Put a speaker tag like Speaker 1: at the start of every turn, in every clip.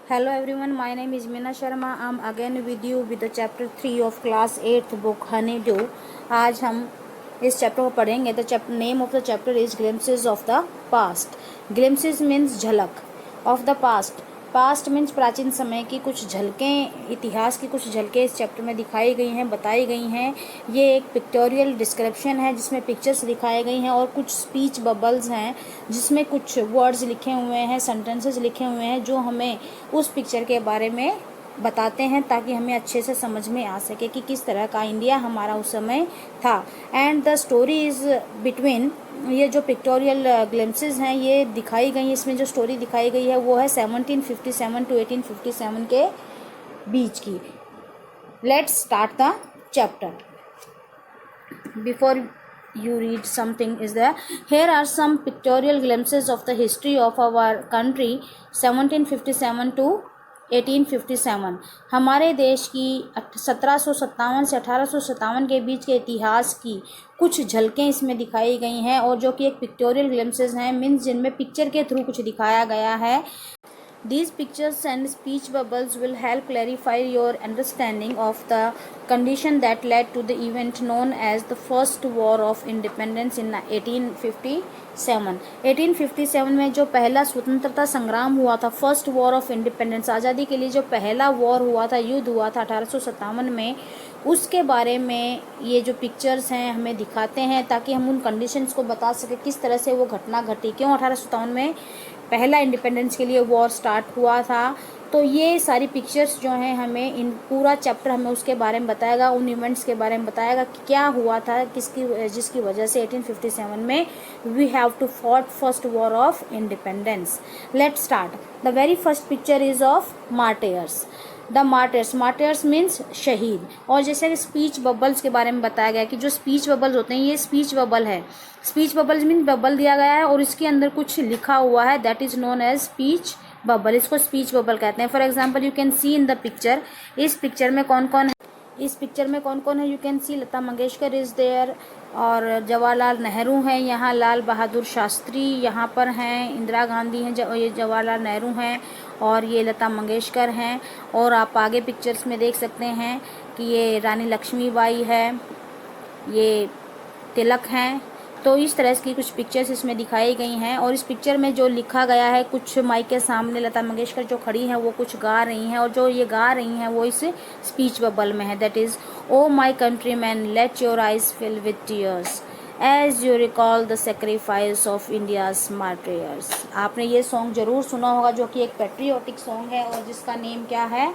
Speaker 1: Hello everyone, my name is Meena Sharma. I'm again with you with the chapter 3 of class 8th book Honeydew. आज हम इस chapter को पढ़ेंगे. The name of the chapter is Glimpses of the Past. Glimpses means झलक of the past. Past means प्राचीन समय की कुछ झलकें, इतिहास की कुछ झलकें इस चैप्टर में दिखाई गई हैं, बताई गई हैं. ये एक पिक्टोरियल डिस्क्रिप्शन है जिसमें पिक्चर्स दिखाई गई हैं और कुछ स्पीच बबल्स हैं जिसमें कुछ वर्ड्स लिखे हुए हैं, सेंटेंसेस लिखे हुए हैं जो हमें उस पिक्चर के बारे में बताते हैं ताकि हमें अच्छे से समझ में आ सके कि किस तरह का इंडिया हमारा उस समय था. And the story is between, ये जो पिक्टोरियल ग्लिम्पसेस हैं ये दिखाई गई, इसमें जो स्टोरी दिखाई गई है वो है 1757 टू 1857 के बीच की. Let's start the chapter. Before you read something is there, here are some pictorial glimpses of the history of our country 1757 to 1857. हमारे देश की 1757 से 1857 के बीच के इतिहास की कुछ झलकें इसमें दिखाई गई हैं और जो कि एक पिक्टोरियल ग्लिम्पसेस हैं, मीन्स जिनमें पिक्चर के थ्रू कुछ दिखाया गया है. These pictures and speech bubbles will help clarify your understanding of the condition that led to the event known as the First War of Independence in 1857. 1857 में जो पहला स्वतंत्रता संग्राम हुआ था, फर्स्ट वॉर ऑफ इंडिपेंडेंस, आज़ादी के लिए जो पहला वॉर हुआ था, युद्ध हुआ था 1857 में, उसके बारे में ये जो पिक्चर्स हैं हमें दिखाते हैं ताकि हम उन कंडीशंस को बता सकें किस तरह से वो घटना घटी, क्यों 1857 में पहला इंडिपेंडेंस के लिए वॉर स्टार्ट हुआ था. तो ये सारी पिक्चर्स जो हैं हमें, इन पूरा चैप्टर हमें उसके बारे में बताएगा, उन इवेंट्स के बारे में बताएगा कि क्या हुआ था, जिसकी वजह से 1857 में we have to fought first war of independence. Let's start. The very first picture is of martyrs. The martyrs means शहीद. और जैसे कि स्पीच बबल्स के बारे में बताया गया कि जो स्पीच बबल्स होते हैं, ये स्पीच बबल है. स्पीच बबल्स मीन्स बबल दिया गया है और इसके अंदर कुछ लिखा हुआ है, that is known as speech bubble. इसको स्पीच बबल कहते हैं. For example you can see in the picture. इस पिक्चर में कौन कौन है? You can see Lata Mangeshkar is there और जवाहरलाल नेहरू हैं यहाँ, लाल बहादुर शास्त्री यहाँ पर हैं, इंदिरा गांधी हैं, ये जवाहरलाल नेहरू हैं और ये लता मंगेशकर हैं. और आप आगे पिक्चर्स में देख सकते हैं कि ये रानी लक्ष्मीबाई है, ये तिलक हैं. तो इस तरह की कुछ पिक्चर्स इसमें दिखाई गई हैं. और इस पिक्चर में जो लिखा गया है, कुछ माइक के सामने लता मंगेशकर जो खड़ी हैं वो कुछ गा रही हैं और जो ये गा रही हैं वो इस स्पीच बबल में है. That is, oh my country man let your eyes fill with tears as you recall the sacrifice of India's martyrs. आपने ये सॉन्ग ज़रूर सुना होगा जो कि एक पेट्रियोटिक सॉन्ग है और जिसका नेम क्या है?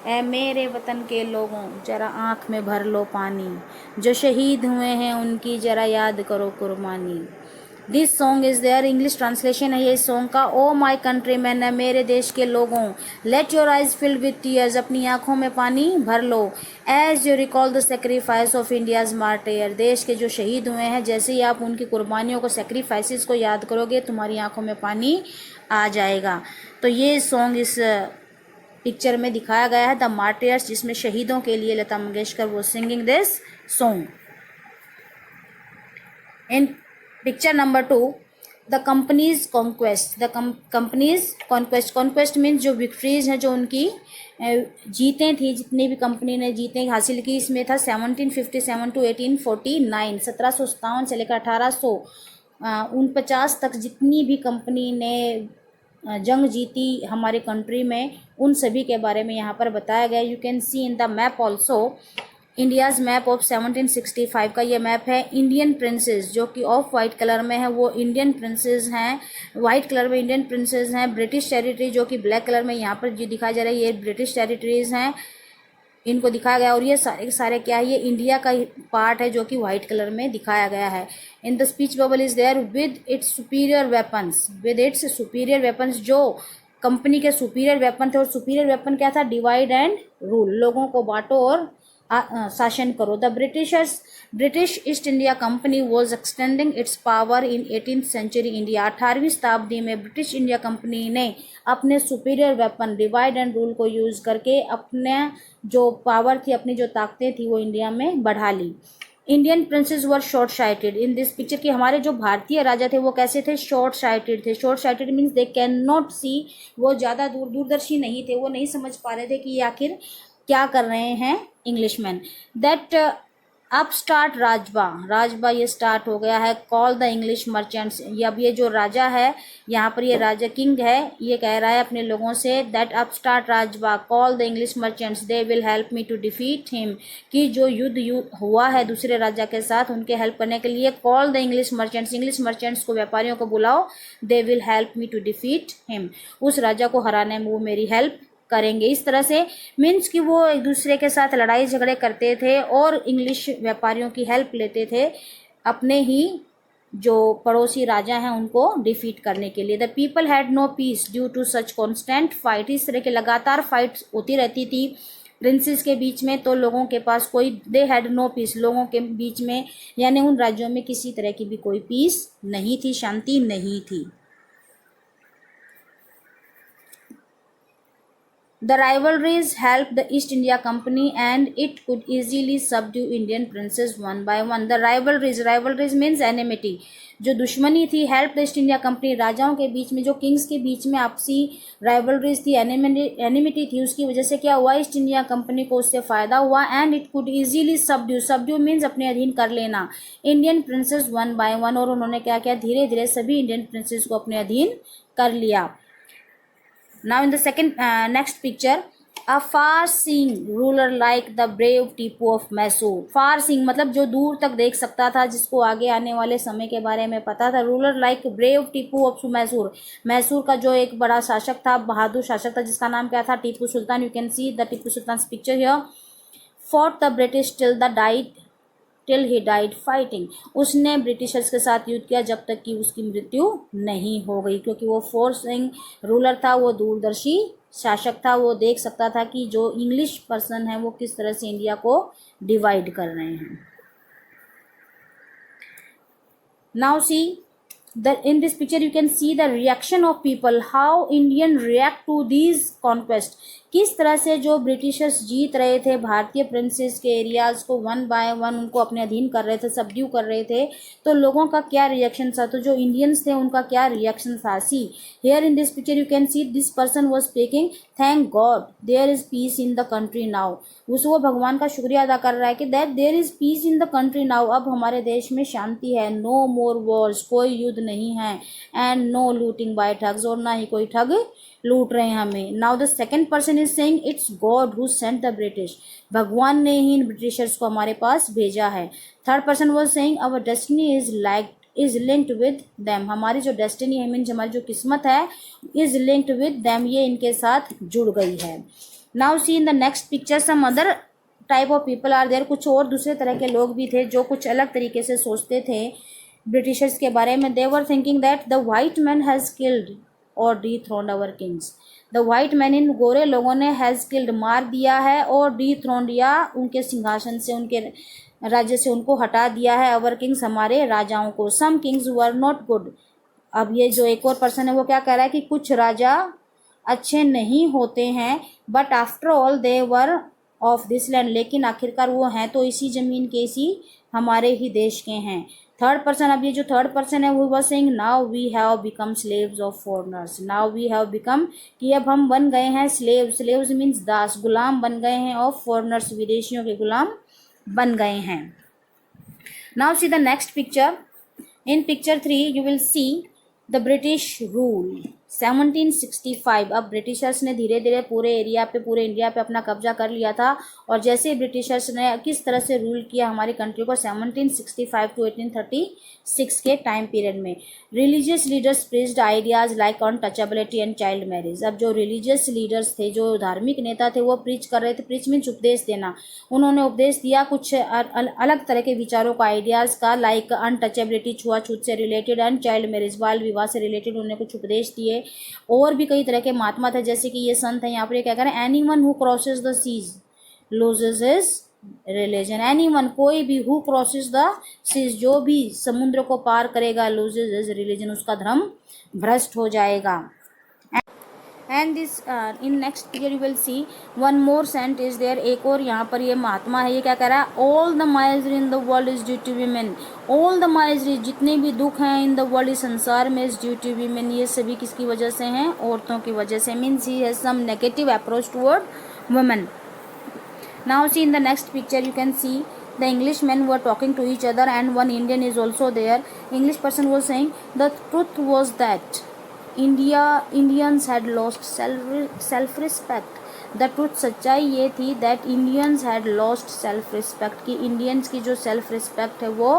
Speaker 1: ऐ मेरे वतन के लोगों जरा आँख में भर लो पानी, जो शहीद हुए हैं उनकी जरा याद करो कुर्बानी. This song is there. English translation है ये इस सॉन्ग का. ओ माई कंट्री मैन, ऐ मेरे देश के लोगों, let your eyes fill with tears, अपनी आँखों में पानी भर लो. As you recall the sacrifice of India's martyr, देश के जो शहीद हुए हैं, जैसे ही आप उनकी कुर्बानियों को, सेक्रीफाइसेस को याद करोगे, तुम्हारी आँखों में पानी आ जाएगा. तो ये सॉन्ग इस पिक्चर में दिखाया गया है, द मार्टियर्स, जिसमें शहीदों के लिए लता मंगेशकर वो singing this song. In picture number 2, the companies conquest. The companies conquest means जो विक्ट्रीज हैं, जो उनकी जीतें थी, जितनी भी कंपनी ने जीतें हासिल की. इसमें था 1757 टू 1849, 1757 से लेकर 1849 तक जितनी भी कंपनी ने जंग जीती हमारे कंट्री में, उन सभी के बारे में यहाँ पर बताया गया. You can see in the map also, India's map of 1765 का ये मैप है. इंडियन प्रिंसेस जो कि ऑफ वाइट कलर में है वो इंडियन प्रिंसेस हैं, वाइट कलर में इंडियन प्रिंसेस हैं. ब्रिटिश टेरिटरी जो कि ब्लैक कलर में यहाँ पर जो दिखाया जा रहा है, ये ब्रिटिश टेरिटरीज हैं, इनको दिखाया गया. और ये सारे क्या है? ये इंडिया का पार्ट है जो कि वाइट कलर में दिखाया गया है. In the speech bubble is there with its superior weapons, जो कंपनी के सुपीरियर वेपन थे. और सुपीरियर वेपन क्या था? डिवाइड एंड रूल, लोगों को बांटो और शासन करो. The British East India company was extending its power in 18th century India. 18वीं शताब्दी में ब्रिटिश इंडिया कंपनी ने अपने superior weapon divide and rule को यूज़ करके अपने जो पावर थी, अपनी जो ताकतें थी, वो इंडिया में बढ़ा ली. Indian princes were short sighted in this picture की हमारे जो भारतीय राजा थे वो कैसे थे, शॉर्ट साइटेड थे। Short sighted means they can not see, वो ज़्यादा दूरदर्शी नहीं थे, वो नहीं समझ पा रहे थे कि ये आखिर क्या कर रहे हैं इंग्लिशमैन। दैट अब स्टार्ट राजबा, राजबा ये स्टार्ट हो गया है। कॉल द इंग्लिश मर्चेंट्स, ये अब ये जो राजा है यहाँ पर, ये राजा किंग है, ये कह रहा है अपने लोगों से दैट अब स्टार्ट राजबा call the English merchants they will help me to defeat him, कि जो युद्ध हुआ है दूसरे राजा के साथ उनके हेल्प करने के लिए call the English merchants, English merchants को, व्यापारियों को बुलाओ, they will help me to defeat him, उस राजा को हराने में वो मेरी हेल्प करेंगे। इस तरह से मीन्स कि वो एक दूसरे के साथ लड़ाई झगड़े करते थे और इंग्लिश व्यापारियों की हेल्प लेते थे अपने ही जो पड़ोसी राजा हैं उनको डिफीट करने के लिए। The people had no peace due to such constant fight, इस तरह के लगातार फाइट्स होती रहती थी प्रिंसेस के बीच में, तो लोगों के पास कोई, दे हैड नो पीस, लोगों के बीच में यानी उन राज्यों में किसी तरह की भी कोई पीस नहीं थी, शांति नहीं थी। The rivalries helped the East India Company and it could easily subdue Indian princes one by one. The rivalries means enmity, जो दुश्मनी थी, help the East India company, राजाओं के बीच में, जो किंग्स के बीच में आपसी राइवलरीज थी, एनिमिटी थी, उसकी वजह से क्या हुआ, ईस्ट इंडिया कंपनी को उससे फ़ायदा हुआ। And it could easily subdue means अपने अधीन कर लेना, Indian princess one by one, और उन्होंने क्या किया, धीरे धीरे सभी इंडियन प्रिंसेस को अपने अधीन कर लिया। Now in the second next picture, a far-seeing ruler like the brave Tipu of Mysore. far-seeing मतलब जो दूर तक देख सकता था, जिसको आगे आने वाले समय के बारे में पता था। ruler like brave Tipu of Mysore, Mysore का जो एक बड़ा शासक था, बहादुर शासक था, जिसका नाम क्या था, Tipu Sultan. You can see the Tipu Sultan's picture here. Fought the British till he died fighting. उसने ब्रिटिशर्स के साथ युद्ध किया जब तक कि उसकी मृत्यु नहीं हो गई, क्योंकि वो फोर्सिंग रूलर था, वो दूरदर्शी शासक था, वो देख सकता था कि जो इंग्लिश पर्सन है वो किस तरह से इंडिया को डिवाइड कर रहे हैं। Now see in this picture you can see the reaction of people, how Indian react to these conquest, किस तरह से जो ब्रिटिशर्स जीत रहे थे भारतीय प्रिंसेस के एरियाज को, वन बाय वन उनको अपने अधीन कर रहे थे, सबड्यू कर रहे थे, तो लोगों का क्या रिएक्शन था, तो जो इंडियंस थे उनका क्या रिएक्शन था। See here in this picture you can see this person was speaking, thank God there is peace in the country now, वो भगवान का शुक्रिया अदा कर रहा है कि that there is peace in the country now, अब हमारे देश में शांति है, नो मोर वॉर्स, कोई युद्ध नहीं है, and no looting by thugs, और ना ही कोई ठग लूट रहे हैं हमें। Now the second person is saying it's God who sent the British, भगवान ने ही इन ब्रिटिशर्स को हमारे पास भेजा है। Third person was saying our destiny is linked with them, हमारी जो डेस्टिनी है मीन्स हमारी जो किस्मत है, इज लिंक्ड विद देम, ये इनके साथ जुड़ गई है। Now see in the next picture some other type of people are there, कुछ और दूसरे तरह के लोग भी थे जो कुछ अलग तरीके से सोचते थे ब्रिटिशर्स के बारे में। They were thinking that the white man has killed और dethroned our kings, the white man, इन गोरे लोगों ने हैज़ किल्ड, मार दिया है, और डिथ्रोन्ड या उनके सिंहासन से, उनके राज्य से उनको हटा दिया है, आवर किंग्स, हमारे राजाओं को। सम किंग्स वर नॉट गुड, अब ये जो एक और पर्सन है वो क्या कह रहा है कि कुछ राजा अच्छे नहीं होते हैं, but after all they were of this land, लेकिन आखिरकार वो हैं तो इसी ज़मीन के, इसी हमारे ही देश के हैं। थर्ड पर्सन, अब ये जो थर्ड पर्सन है वो was saying now we have become slaves of foreigners, now we have become, कि अब हम बन गए हैं स्लेव्स मीन्स दास, गुलाम बन गए हैं, ऑफ फॉरेनर्स, विदेशियों के गुलाम बन गए हैं। Now see the next picture, in picture 3 you will see the British rule 1765। अब ब्रिटिशर्स ने धीरे धीरे पूरे एरिया पे, पूरे इंडिया पे अपना कब्जा कर लिया था, और जैसे ब्रिटिशर्स ने किस तरह से रूल किया हमारी कंट्री को 1765 टू 1836 के टाइम पीरियड में। Religious leaders preached ideas like untouchability and child marriage, अब जो रिलीजियस लीडर्स थे, जो धार्मिक नेता थे, वो प्रीच कर रहे थे, प्रीच मीन्स उपदेश देना, उन्होंने उपदेश दिया कुछ अलग तरह के विचारों का, आइडियाज का, लाइक अनटचेबिलिटी, छुआछूत से रिलेटेड, एंड चाइल्ड मैरिज, बाल विवाह से रिलेटेड उन्होंने कुछ उपदेश दिए। और भी कई तरह के महात्मा थे, जैसे कि ये संत है यहाँ पर क्या करें, anyone who crosses the seas loses his religion, anyone, कोई भी, हु क्रॉसेस द सीज, जो भी समुद्र को पार करेगा, लूजेस हिज रिलीजन, उसका धर्म भ्रष्ट हो जाएगा। And this in next picture you will see one more saint is there. एक और यहाँ पर ये महात्मा है, ये क्या कह रहा है, all the misery in the world is due to women. All the misery, जितने भी दुख हैं इन द वर्ल्ड, इस संसार में, इज ड्यू टू वीमेन, ये सभी किसकी वजह से हैं, औरतों की वजह से। Means he has some negative approach toward women. Now see in the next picture you can see the Englishmen were talking to each other and one Indian is also there. English person was saying the truth was that Indians had lost self respect. The truth, सच्चाई ये थी that Indians had lost self respect, कि Indians की जो self respect है वो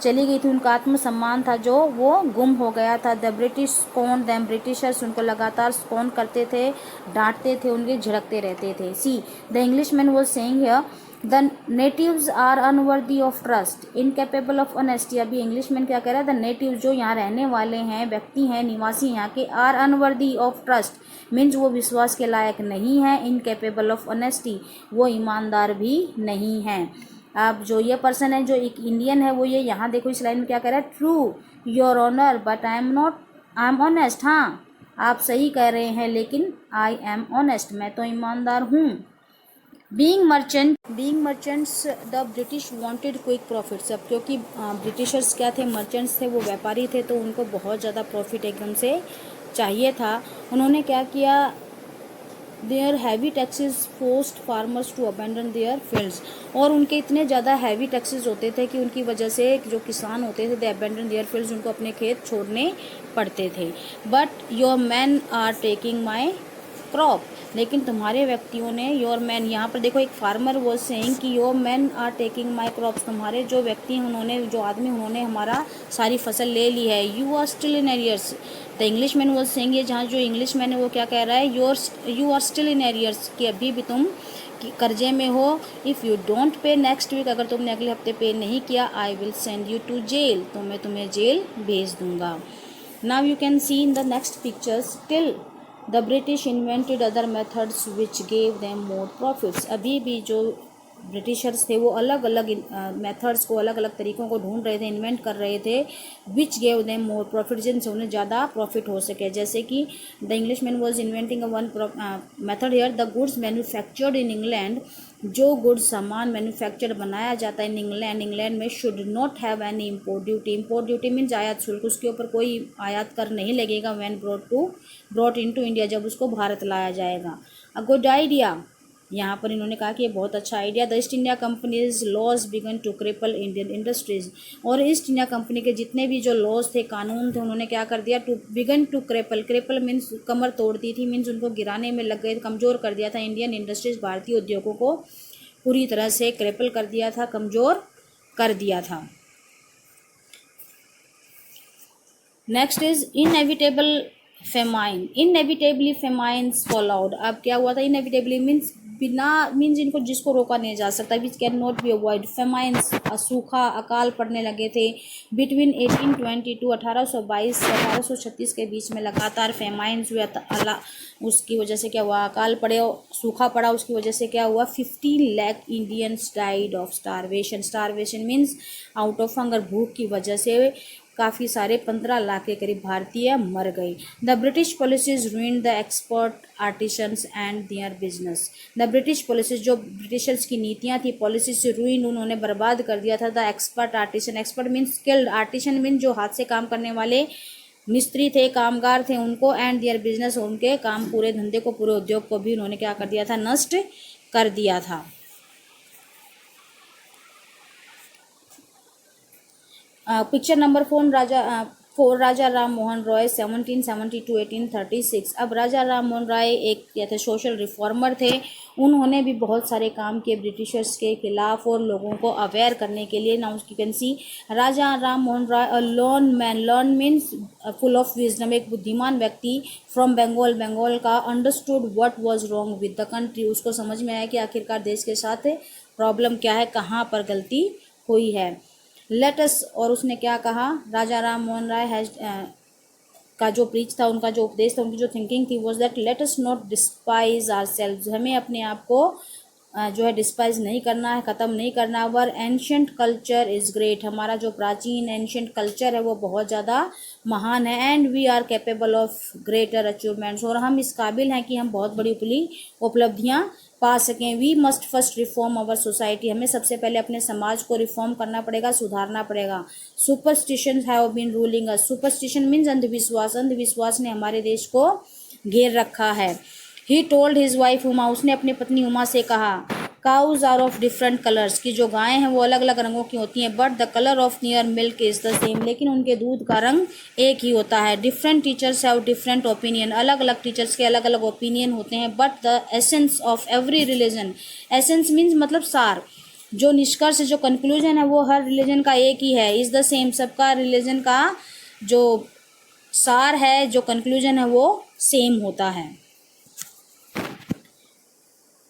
Speaker 1: चली गई थी, उनका आत्मसम्मान था जो वो गुम हो गया था। द ब्रिटिश स्कॉन दैम, ब्रिटिशर्स उनको लगातार स्कॉन करते थे, डांटते थे, उनके झिड़कते रहते थे। See the Englishman was saying here the natives are unworthy of trust, incapable of honesty. अभी इंग्लिशमैन क्या कह रहा है, द नेटिव जो यहाँ रहने वाले हैं, व्यक्ति हैं, निवासी यहाँ के, are unworthy of trust means वो विश्वास के लायक नहीं है, इनकेपेबल ऑफ ऑनेस्टी वो ईमानदार भी नहीं हैं। अब जो ये पर्सन है, जो एक इंडियन है, वो ये यहाँ देखो इस लाइन में क्या कह रहा है, true your honour but I am not, I am honest. हाँ आप सही कह रहे हैं लेकिन आई एम ऑनेस्ट, मैं तो ईमानदार हूँ। Being merchants the British wanted quick profits. अब क्योंकि ब्रिटिशर्स क्या थे, मर्चेंट्स थे, वो व्यापारी थे, तो उनको बहुत ज़्यादा प्रॉफिट एकदम से चाहिए था। उन्होंने क्या किया, their heavy taxes forced farmers to abandon their fields, और उनके इतने ज़्यादा हैवी टैक्सेस होते थे कि उनकी वजह से जो किसान होते थे, दे अबैंडन देयर फील्ड्स, उनको अपने खेत छोड़ने पड़ते थे। But your man are taking my crop, लेकिन तुम्हारे व्यक्तियों ने, योर मैन, यहाँ पर देखो एक फार्मर वाज सेइंग कि your man are taking my crops, तुम्हारे जो व्यक्ति हैं, उन्होंने, जो आदमी, उन्होंने हमारा सारी फसल ले ली है। You are still in arrears, the English man was saying, ये जहाँ जो इंग्लिश मैन है वो क्या कह रहा है, you are still in arrears, कि अभी भी तुम कर्जे में हो। If you don't pay next week, अगर तुमने अगले हफ्ते पे नहीं किया, I will send you to jail, तो मैं तुम्हें जेल भेज दूंगा। Now you can see in the next picture, still the British invented other methods which gave them more profits. अभी भी जो ब्रिटिशर्स थे वो अलग अलग मेथड्स को, अलग अलग तरीक़ों को ढूंढ रहे थे, इन्वेंट कर रहे थे, विच गेव देम मोर प्रॉफिट, जिनसे उन्हें ज़्यादा प्रॉफिट हो सके। जैसे कि the English man was inventing one method here, the goods manufactured in England, जो गुड्स सामान मैन्युफैक्चर बनाया जाता है इन इंग्लैंड में, should not have any import duty. Import duty means आयात शुल्क, उसके ऊपर कोई आयात कर नहीं लगेगा। व्हेन ब्रॉट इनटू इंडिया, जब उसको भारत लाया जाएगा। अ गुड आइडिया, यहाँ पर इन्होंने कहा कि ये बहुत अच्छा idea. The East India Company's laws began to cripple Indian industries, और ईस्ट इंडिया कंपनी के जितने भी जो लॉज थे, कानून थे, उन्होंने क्या कर दिया, to begin to cripple means कमर तोड़ती थी, मीन्स उनको गिराने में लग गए, कमज़ोर कर दिया था इंडियन इंडस्ट्रीज, भारतीय उद्योगों को पूरी तरह से क्रिपल कर दिया था, कमज़ोर कर दिया था। Next is inevitable famine, inevitably famines followed. अब क्या हुआ था, इनएविटेबली मीन्स बिना, मीन्स इनको, जिसको रोका नहीं जा सकता, which can not be avoid. Famines, सूखा, अकाल पड़ने लगे थे। बिटवीन 1822 1822 से 1836 के बीच में लगातार फेमाइन्स हुए। उसकी वजह से क्या हुआ, अकाल पड़े, सूखा पड़ा, उसकी वजह से क्या हुआ, 15 lakh Indians died of starvation. Starvation means out of hunger, भूख की वजह से काफ़ी सारे 15 लाख के करीब भारतीय मर गए। The British policies ruined the expert artisans and their business. The British policies, जो ब्रिटिशर्स की नीतियां थी, पॉलिसीज से रूइन, उन्होंने बर्बाद कर दिया था। The expert artisan, expert means skilled, artisan means जो हाथ से काम करने वाले मिस्त्री थे, कामगार थे, उनको, एंड देयर बिजनेस, उनके काम, पूरे धंधे को, पूरे उद्योग को भी उन्होंने क्या कर दिया था, नष्ट कर दिया था। पिक्चर नंबर 4 राजा राम मोहन रॉय 1772 1836। अब राजा राम मोहन रॉय एक क्या थे, सोशल रिफॉर्मर थे। उन्होंने भी बहुत सारे काम किए ब्रिटिशर्स के खिलाफ और लोगों को अवेयर करने के लिए। Now you can C Raja Ram Mohan Roy, a learn man, learn means full of wisdom, एक बुद्धिमान व्यक्ति, फ्रॉम बंगाल का, understood what was wrong with the country, उसको समझ में आया कि आखिरकार देश के साथ प्रॉब्लम क्या है, कहाँ पर गलती हुई है। लेटस, और उसने क्या कहा, राजा राम मोहन राय हैज का जो प्रीच था, उनका जो उपदेश था, उनकी जो थिंकिंग थी, was that let us not despise ourselves, हमें अपने आप को जो है डिस्पाइज नहीं करना है, ख़त्म नहीं करना। अवर एंशंट कल्चर इज़ ग्रेट, हमारा जो प्राचीन एंशंट कल्चर है वो बहुत ज़्यादा महान है। And we are capable of greater achievements, और हम इस काबिल हैं कि हम बहुत बड़ी उपलब्धियाँ पा सकें। We must first reform our society, हमें सबसे पहले अपने समाज को रिफॉर्म करना पड़ेगा, सुधारना पड़ेगा। Superstition have been ruling us, superstition means अंधविश्वास, अंधविश्वास ने हमारे देश को घेर रखा है। He told his wife Uma, उसने अपनी पत्नी उमा से कहा, cows are of different colours, की जो गायें हैं वो अलग अलग रंगों की होती हैं, but the colour of near milk is the same, लेकिन उनके दूध का रंग एक ही होता है। Different teachers have different opinion, अलग अलग टीचर्स के अलग अलग ओपिनियन होते हैं। But the essence of every religion, essence means मतलब सार, जो निष्कर्ष, जो कंक्लूजन है वो हर रिलीजन का एक ही है। इज़ द सेम, सबका रिलीजन का जो सार है, जो कंक्लूजन है वो सेम होता है।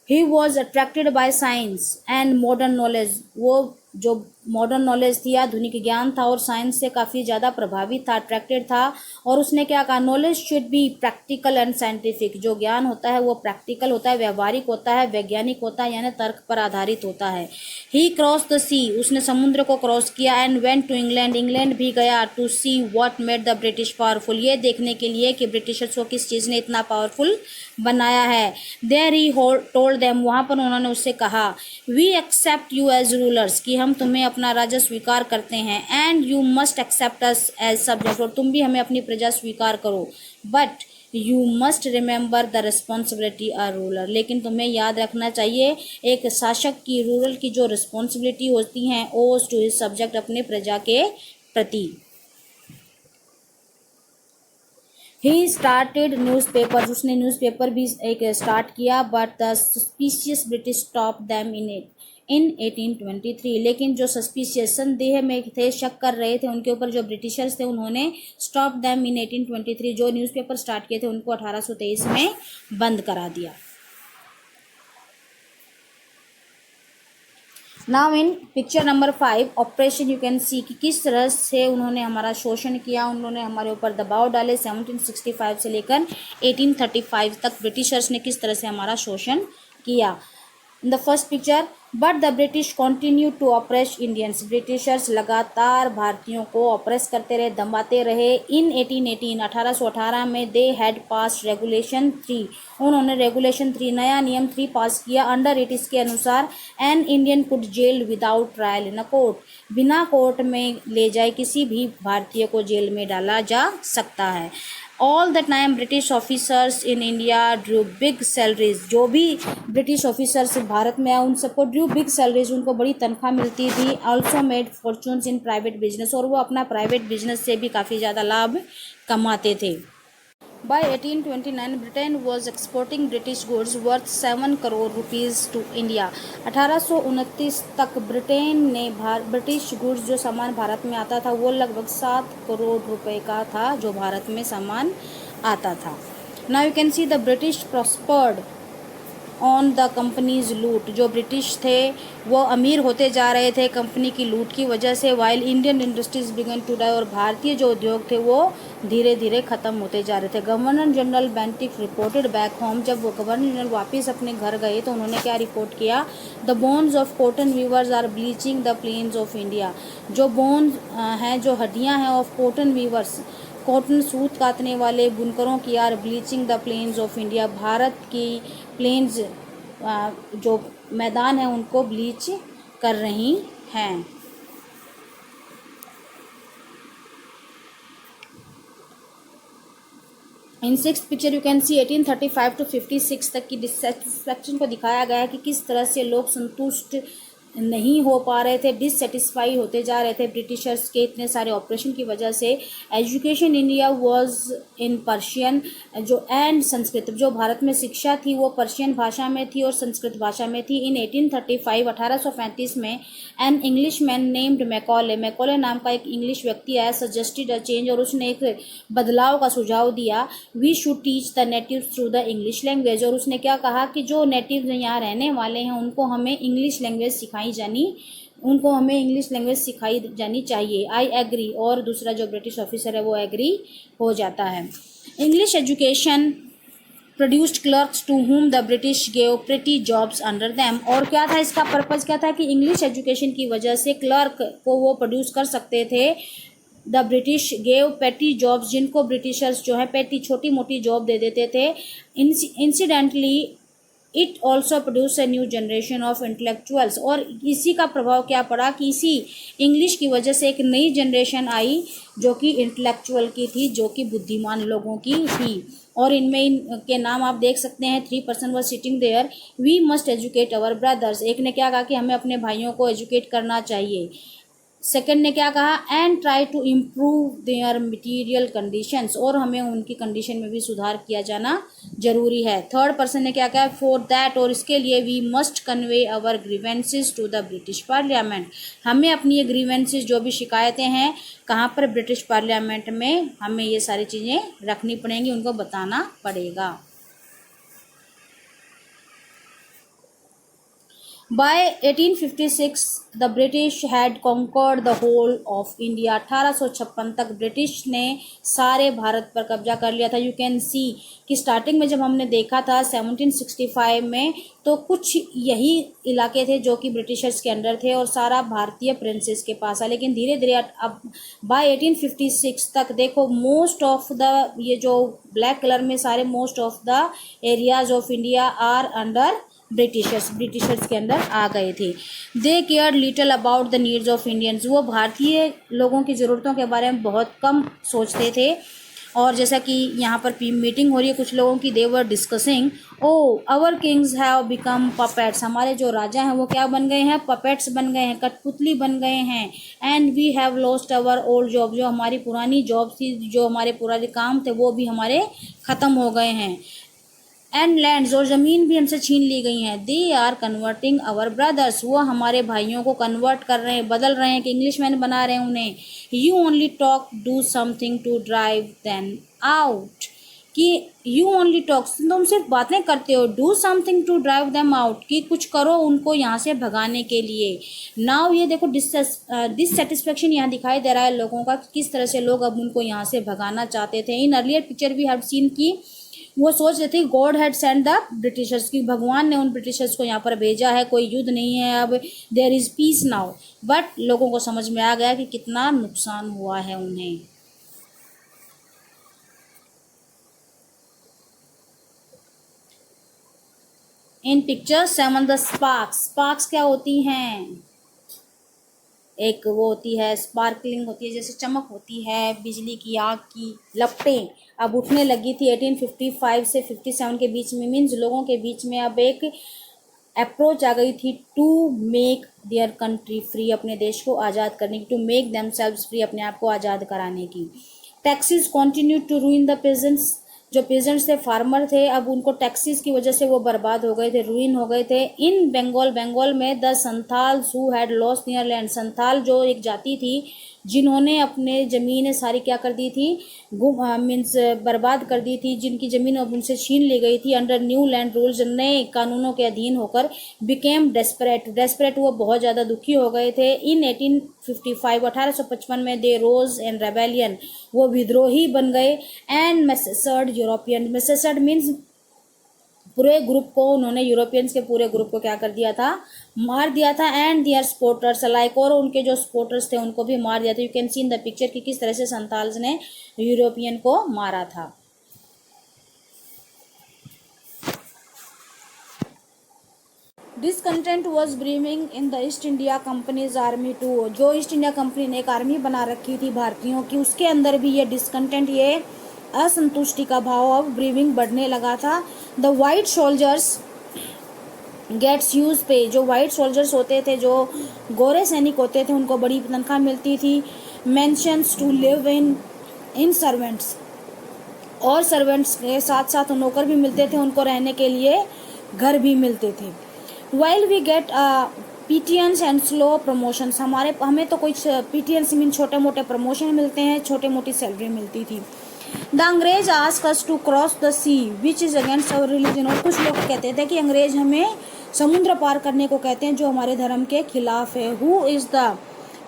Speaker 1: He was attracted by science and modern knowledge, वो जो मॉडर्न नॉलेज थी, आधुनिक ज्ञान था और साइंस से काफ़ी ज़्यादा प्रभावित था, अट्रैक्टेड था। और उसने क्या कहा, knowledge should be practical and scientific, जो ज्ञान होता है वो प्रैक्टिकल होता है, व्यवहारिक होता है, वैज्ञानिक होता है, यानी तर्क पर आधारित होता है। ही क्रॉस द सी, उसने समुद्र को क्रॉस किया। And went to England, England भी गया। To see what made the British powerful, ये देखने के लिए कि ब्रिटिशर्स को किस चीज़ ने इतना पावरफुल बनाया है। देयर ही टोल्ड देम, वहाँ पर उन्होंने उससे कहा, we accept you as rulers, कि हम तुम्हें अपना राजा स्वीकार करते हैं। And you must accept us as subject, और तुम भी हमें अपनी प्रजा स्वीकार करो। But you must remember the responsibility a ruler, लेकिन तुम्हें याद रखना चाहिए एक शासक की, रूरल की जो रिस्पॉन्सिबिलिटी होती हैं ओज टू हिज सब्जेक्ट, अपने प्रजा के प्रति। ही स्टार्टेड न्यूज़पेपर, उसने न्यूज़पेपर भी एक स्टार्ट किया। But the suspicious British stop them in 1823, लेकिन जो सस्पिशियस, संदेह में थे, शक कर रहे थे उनके ऊपर, जो ब्रिटिशर्स थे, उन्होंने स्टॉप दैम इन 1823, जो न्यूज़पेपर स्टार्ट किए थे उनको 1823 में बंद करा दिया। Now in picture number 5 operation, you can सी कि किस तरह से उन्होंने हमारा शोषण किया, उन्होंने हमारे ऊपर दबाव डाले। 1765 से लेकर 1835 तक ब्रिटिशर्स ने किस तरह से हमारा शोषण किया। In the first picture, but the British continue to oppress Indians, Britishers लगातार भारतीयों को ऑपरेस करते रहे, दबाते रहे। इन 1818 में दे हैड पास रेगुलेशन 3, उन्होंने रेगुलेशन 3, नया नियम 3 पास किया। अंडर इट, इसके अनुसार, an Indian could jail without trial in a court, बिना कोर्ट में ले जाए किसी भी भारतीय को जेल में डाला जा सकता है। All the time British officers in India Drew big salaries, जो भी ब्रिटिश ऑफिसर्स भारत में आए उन सबको ड्रू बिग सैलरीज, उनको बड़ी तनख्वाह मिलती थी। Also made fortunes in private business, और वो अपना प्राइवेट बिजनेस से भी काफ़ी ज़्यादा लाभ कमाते थे। By 1829, Britain was exporting British goods worth 7 crore rupees to India. 1829 तक ब्रिटेन ने ब्रिटिश गुड्स, जो सामान भारत में आता था, वो लगभग 7 करोड़ रुपए का था, जो भारत में सामान आता था। Now you can see the British prospered on the companies लूट, जो ब्रिटिश थे वो अमीर होते जा रहे थे कंपनी की लूट की वजह से। While Indian industries began to die, और भारतीय जो उद्योग थे वो धीरे धीरे ख़त्म होते जा रहे थे। Governor general Bentinck reported back home, जब वो गवर्नर जनरल वापस अपने घर गए तो उन्होंने क्या रिपोर्ट किया, the bones of cotton weavers are bleaching the plains of India, जो बोन्स हैं, जो हड्डियाँ हैं ऑफ कॉटन वीवर्स, कॉटन सूत काटने वाले बुनकरों की, are bleaching the plains of India, भारत की प्लेन्स जो मैदान है उनको ब्लीच कर रही हैं। In six picture you can see 1835 to 56 तक की डिससेटिस्फैक्शन को दिखाया गया है कि किस तरह से लोग संतुष्ट नहीं हो पा रहे थे, डिससेटिस्फाई होते जा रहे थे ब्रिटिशर्स के इतने सारे ऑपरेशन की वजह से। Education India was in Persian, जो एंड संस्कृत, जो भारत में शिक्षा थी वो पर्शियन भाषा में थी और संस्कृत भाषा में थी। इन 1835 1835 में an English man named Macaulay, Macaulay नाम का एक इंग्लिश व्यक्ति आया, सजेस्टेड अ चेंज, और उसने एक बदलाव का सुझाव दिया। We should teach the natives through the English language, और उसने क्या कहा कि जो नेटिव यहाँ रहने वाले हैं उनको हमें इंग्लिश लैंग्वेज सिखाई जानी चाहिए। आई एग्री, और दूसरा जो ब्रिटिश ऑफिसर है वो एग्री हो जाता है। English education produced clerks to whom the British gave pretty jobs under them. और क्या था इसका पर्पज़, क्या था कि इंग्लिश एजुकेशन की वजह से क्लर्क को वो प्रोड्यूस कर सकते थे। द ब्रिटिश गेव पेटी जॉब्स, जिनको ब्रिटिशर्स जो है पेटी छोटी मोटी जॉब दे देते थे। Incidentally it also produce a new generation of intellectuals. और इसी का प्रभाव क्या पड़ा कि इसी इंग्लिश की वजह से एक नई जनरेशन आई जो कि इंटेलेक्चुअल की थी, जो कि बुद्धिमान लोगों की थी। और इनमें इनके नाम आप देख सकते हैं। 3 person were sitting there, we must educate our brothers. एक ने क्या कहा कि हमें अपने भाइयों को एजुकेट करना चाहिए। सेकंड ने क्या कहा, and try to improve their material conditions, और हमें उनकी कंडीशन में भी सुधार किया जाना जरूरी है। थर्ड पर्सन ने क्या कहा, फॉर दैट, और इसके लिए we must convey our grievances to the British Parliament. हमें अपनी ये ग्रीवेंसेस जो भी शिकायतें हैं कहाँ पर, ब्रिटिश पार्लियामेंट में हमें ये सारी चीज़ें रखनी पड़ेंगी, उनको बताना पड़ेगा। By 1856 the British had conquered the whole of India। 1856 तक ब्रिटिश ने सारे भारत पर कब्जा कर लिया था। यू कैन सी कि स्टार्टिंग में जब हमने देखा था 1765 में, तो कुछ यही इलाके थे जो कि ब्रिटिशर्स के अंडर थे और सारा भारतीय प्रिंसेस के पास है। लेकिन धीरे धीरे अब बाय 1856 तक देखो, मोस्ट ऑफ द, ये जो ब्लैक कलर में सारे most of the areas of India are under Britishers के अंदर आ गए थे। They care little about the needs of Indians. वो भारतीय लोगों की ज़रूरतों के बारे में बहुत कम सोचते थे। और जैसा कि यहाँ पर मीटिंग हो रही है कुछ लोगों की, they were discussing, oh our kings have become puppets. हमारे जो राजा हैं वो क्या बन गए हैं, पपेट्स बन गए हैं, कठपुतली बन गए हैं। And we have lost our old job, जो हमारी पुरानी जॉब थी, जो हमारे पुराने काम थे, वो भी हमारे ख़त्म हो गए हैं। एंड लैंड्स, और ज़मीन भी हमसे छीन ली गई हैं। They are converting our brothers, वो हमारे भाइयों को कन्वर्ट कर रहे हैं, बदल रहे हैं, कि इंग्लिश मैन बना रहे हैं उन्हें। You only talk, do something to drive them out, कि यू ओनली टॉक, तुम सिर्फ बातें करते हो, do something to drive them out, कि कुछ करो उनको यहाँ से भगाने के लिए। नाउ ये देखो डिससेटिस्फेक्शन यहाँ दिखाई दे रहा है लोगों का, किस तरह से लोग अब उनको यहाँ से भगाना चाहते थे। In earlier picture we have seen की वो सोच रहे थे God had send the Britishers, की भगवान ने उन ब्रिटिशर्स को यहाँ पर भेजा है, कोई युद्ध नहीं है, अब there is peace now. But लोगों को समझ में आ गया कि कितना नुकसान हुआ है उन्हें। इन पिक्चर 7 द स्पार्क्स क्या होती हैं, एक वो होती है स्पार्कलिंग होती है, जैसे चमक होती है, बिजली की आग की लपटें अब उठने लगी थी 1855 से 57 के बीच में। मीन्स लोगों के बीच में अब एक अप्रोच आ गई थी to make their country free, अपने देश को आज़ाद करने की, टू मेक देमसेल्व्स फ्री, अपने आप को आज़ाद कराने की। Taxes continue to ruin the peasants, जो पेजेंट्स थे, फार्मर थे, अब उनको टैक्सेस की वजह से वो बर्बाद हो गए थे, रूइन हो गए थे। इन बंगाल में the Santhals who had lost their land, Santhal जो एक जाति थी जिन्होंने अपने ज़मीनें सारी क्या कर दी थी, मीन्स बर्बाद कर दी थी, जिनकी ज़मीन अब उनसे छीन ली गई थी। अंडर न्यू लैंड रूल्स, नए कानूनों के अधीन होकर, बिकेम डेस्परेट वो बहुत ज़्यादा दुखी हो गए थे। इन 1855 में दे रोज एंड रेबेलियन, वो विद्रोही बन गए। एंड मैसेसर्ड यूरोपियन, मैसेसर्ड मीन्स पूरे ग्रुप को, उन्होंने यूरोपियंस के पूरे ग्रुप को क्या कर दिया था, मार दिया था। एंड दियर सपोर्टर्स अलाइक, और उनके जो सपोर्टर्स थे उनको भी मार दिया था। You can see in the picture कि किस तरह से संथाल्स ने यूरोपियन को मारा था। Discontent was brimming in the East India company's army too, जो ईस्ट इंडिया कंपनी ने एक आर्मी बना रखी थी भारतीयों की, उसके अंदर भी ये डिसकंटेंट, ये असंतुष्टि का भाव अब ब्रीविंग बढ़ने लगा था। The white soldiers gets huge pay, जो वाइट सोल्जर्स होते थे, जो गोरे सैनिक होते थे, उनको बड़ी तनख्वाह मिलती थी। Mansions to live in servants, और सर्वेंट्स के साथ साथ नौकर भी मिलते थे, उनको रहने के लिए घर भी मिलते थे। While we get pittance and slow promotions, हमें तो कुछ पीटीएंस मीन छोटे मोटे प्रमोशन मिलते हैं, छोटे मोटी सैलरी मिलती थी। द अंग्रेज ask us to cross the sea which is against our religion, और कुछ लोग कहते थे कि अंग्रेज हमें समुद्र पार करने को कहते हैं, जो हमारे धर्म के खिलाफ है। हु इज़ द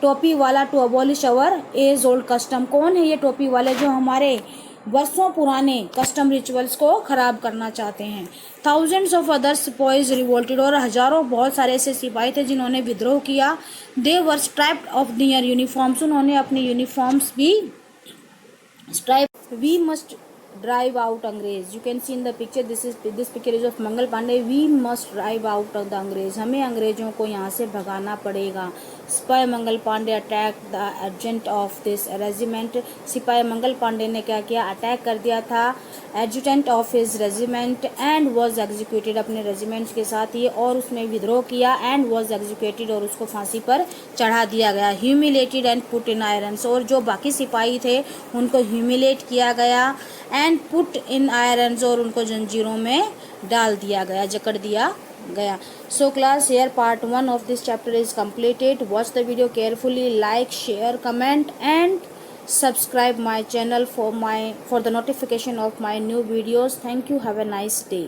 Speaker 1: टोपी वाला to abolish our age old custom, कौन है ये टोपी वाले जो हमारे वर्षों पुराने कस्टम रिचुअल्स को ख़राब करना चाहते हैं। थाउजेंड्स ऑफ अदर सिपाहीज रिवोल्टेड, और हज़ारों बहुत सारे ऐसे सिपाही थे जिन्होंने विद्रोह किया। They were stripped of their uniforms, उन्होंने अपनी यूनिफॉर्म्स भी stripe. We must drive out अंग्रेज, you can see in the picture, this picture is of Mangal Pandey. We must drive out the अंग्रेज, हमें अंग्रेजों को यहाँ से भगाना पड़ेगा। सिपाही Mangal Pandey attack the adjutant of this regiment, सिपाही मंगल पांडे ने क्या किया, अटैक कर दिया था adjutant of his regiment and was executed, अपने रेजिमेंट के साथ ही, और उसमें विद्रोह किया एंड वॉज एग्जीक्यूटेड, और उसको फांसी पर चढ़ा दिया गया। Humiliated and put in irons, और जो बाकी सिपाही थे उनको ह्यूमिलेट किया गया एंड पुट इन आयरन्स, और उनको जंजीरों में डाल दिया गया, जकड़ दिया गया। So class, here part 1 of this chapter is completed. Watch the video carefully, like, share, comment and subscribe my channel for the notification of my new videos. Thank you. Have a nice day.